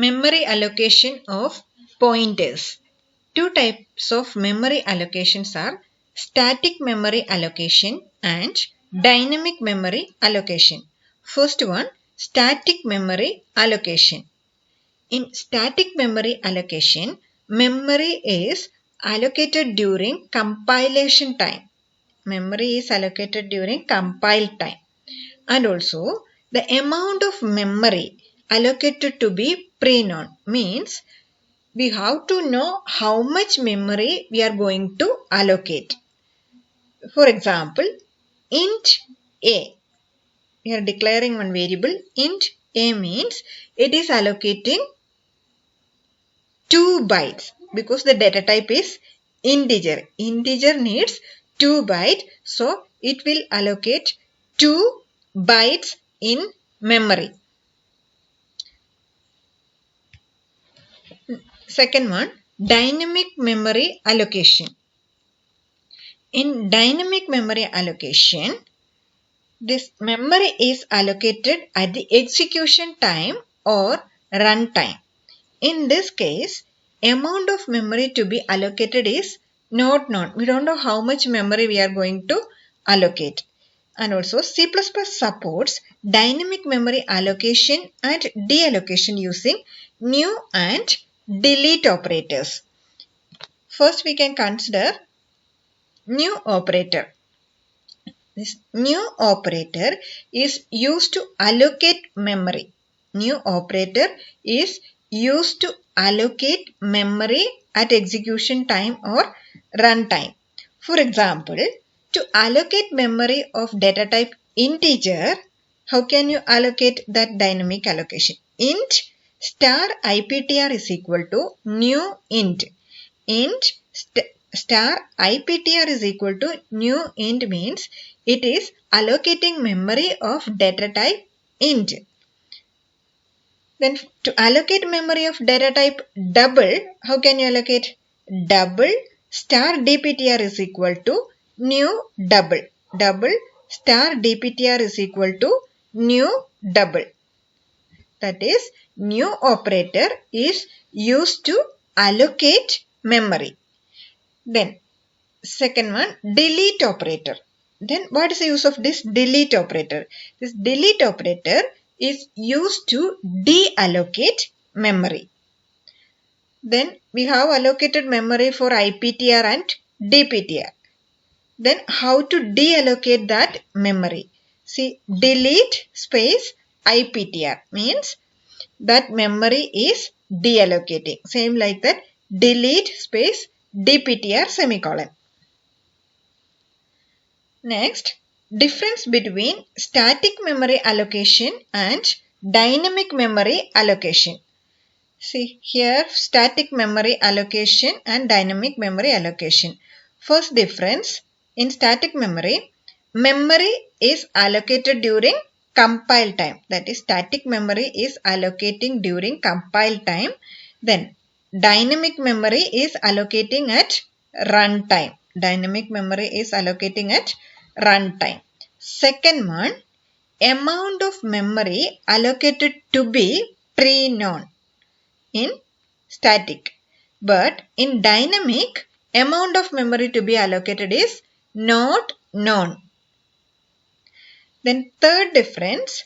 Memory allocation of pointers. Two types of memory allocations are static memory allocation and dynamic memory allocation. First one, static memory allocation. In static memory allocation, memory is allocated during compilation time. Memory is allocated during compile time. And also, the amount of memory allocated to be pre-known means we have to know how much memory we are going to allocate. For example, int a. We are declaring one variable. Int a means it is allocating 2 bytes because the data type is integer. Integer needs 2 bytes. So, it will allocate 2 bytes in memory. Second one, dynamic memory allocation. In dynamic memory allocation, this memory is allocated at the execution time or run time. In this case, amount of memory to be allocated is not known. We don't know how much memory we are going to allocate. And also C++ supports dynamic memory allocation and deallocation using new and delete operators. First we can consider new operator. This new operator is used to allocate memory. New operator is used to allocate memory at execution time or run time. For example, to allocate memory of data type integer, how can you allocate that dynamic allocation? Int star IPTR is equal to new int. Int star IPTR is equal to new int means it is allocating memory of data type int. Then to allocate memory of data type double, how can you allocate? Double star dptr is equal to new double. Double star dptr is equal to new double. That is, new operator is used to allocate memory. Then second one, delete operator. Then what is the use of this delete operator? This delete operator is used to deallocate memory. Then we have allocated memory for IPTR and DPTR. Then how to deallocate that memory? See, delete space IPTR means that memory is deallocating. Same like that, delete space DPTR semicolon. Next, difference between static memory allocation and dynamic memory allocation. See here, static memory allocation and dynamic memory allocation. First difference, in static memory, memory is allocated during compile time. That is, static memory is allocating during compile time. Then dynamic memory is allocating at runtime. Dynamic memory is allocating at runtime. Second one, amount of memory allocated to be pre-known in static. But in dynamic, amount of memory to be allocated is not known. Then third difference,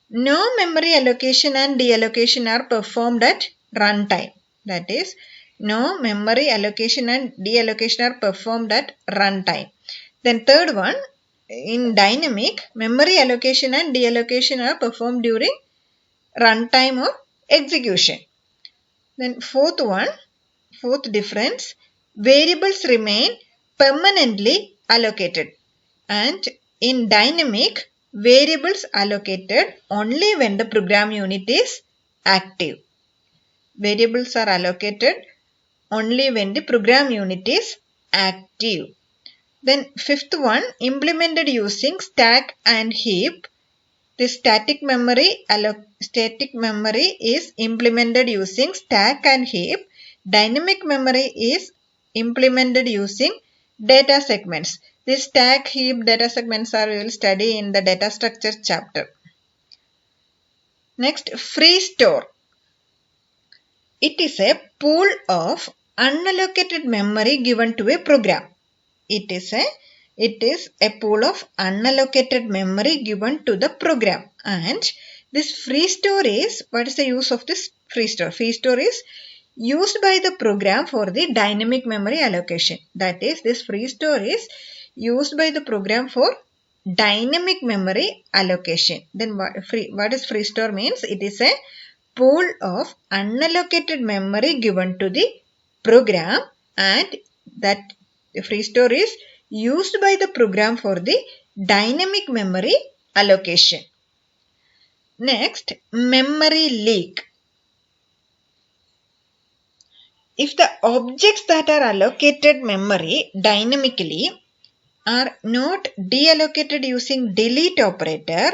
no memory allocation and deallocation are performed at runtime. That is, no memory allocation and deallocation are performed at runtime. Then third one, in dynamic, memory allocation and deallocation are performed during runtime or execution. Then fourth difference, variables remain permanently allocated. And in dynamic, variables allocated only when the program unit is active. Variables are allocated only when the program unit is active. Then fifth one, implemented using stack and heap. The static memory is implemented using stack and heap. Dynamic memory is implemented using data segments. The stack, heap, data segments are we will study in the data structure chapter. Next, free store. It is a pool of unallocated memory given to a program. It is a pool of unallocated memory given to the program. And this free store is, what is the use of this free store? Free store is used by the program for the dynamic memory allocation. That is, this free store is used by the program for dynamic memory allocation. Then what is free store means? It is a pool of unallocated memory given to the program, and that free store is used by the program for the dynamic memory allocation. Next, memory leak. If the objects that are allocated memory dynamically are not deallocated using delete operator,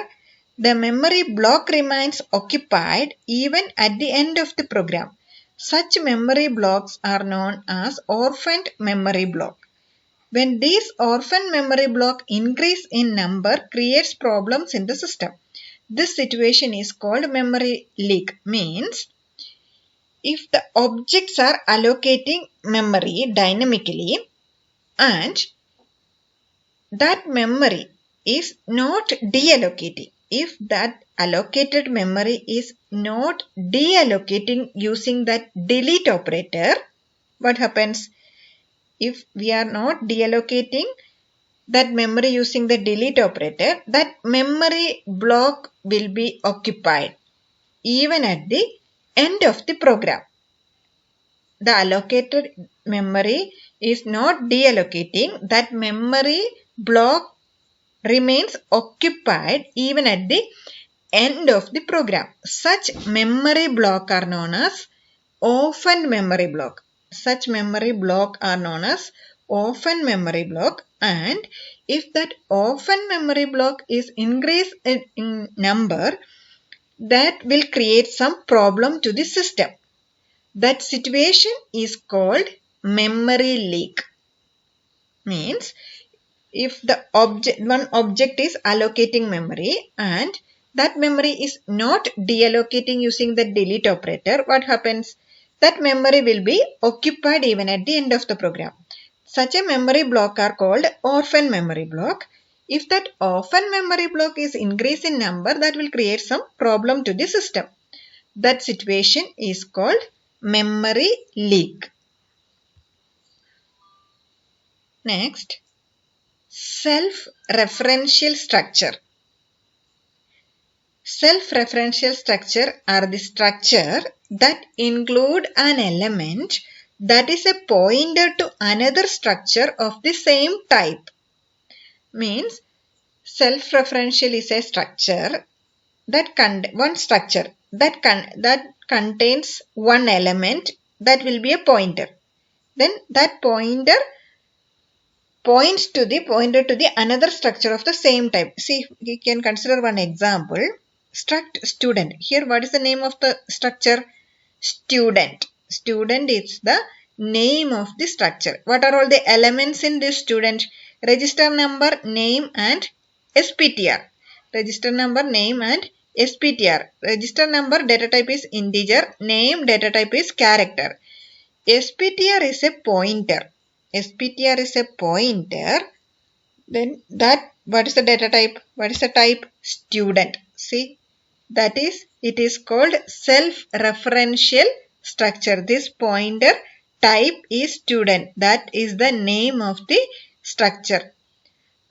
the memory block remains occupied even at the end of the program. Such memory blocks are known as orphaned memory block. When these orphan memory block increase in number, creates problems in the system. This situation is called memory leak. Means, if the objects are allocating memory dynamically and that memory is not deallocating, if that allocated memory is not deallocating using that delete operator, what happens? If we are not deallocating that memory using the delete operator, that memory block will be occupied even at the end of the program. The allocated memory is not deallocating, that memory block remains occupied even at the end of the program. Such memory block are known as orphaned memory block. Such memory block are known as orphan memory block, and if that orphan memory block is increased in number, that will create some problem to the system. That situation is called memory leak. Means, if the one object is allocating memory and that memory is not deallocating using the delete operator, what happens? That memory will be occupied even at the end of the program. Such a memory block are called orphan memory block. If that orphan memory block is increased in number, that will create some problem to the system. That situation is called memory leak. Next, self-referential structure. Self-referential structure are the structure that include an element that is a pointer to another structure of the same type. Means, self-referential is a structure that contains one element that will be a pointer. Then that pointer points to the another structure of the same type. See, we can consider one example. Struct student. Here, what is the name of the structure? Student. Student is the name of the structure. What are all the elements in this student? Register number, name and SPTR. Register number, name and SPTR. Register number data type is integer. Name data type is character. SPTR is a pointer. SPTR is a pointer. Then what is the data type? What is the type? Student. See, that is, it is called self-referential structure. This pointer type is student. That is the name of the structure.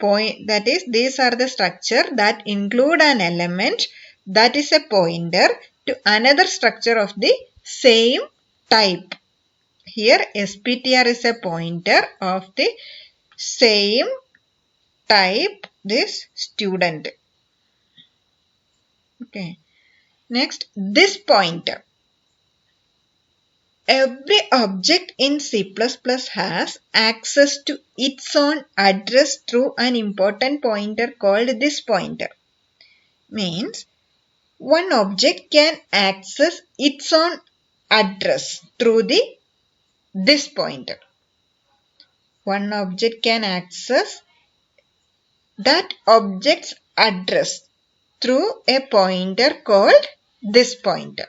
That is, these are the structure that include an element that is a pointer to another structure of the same type. Here, SPTR is a pointer of the same type, this student. Okay. Next, this pointer. Every object in C++ has access to its own address through an important pointer called this pointer. Means, one object can access its own address through this pointer. One object can access that object's address through a pointer called this pointer.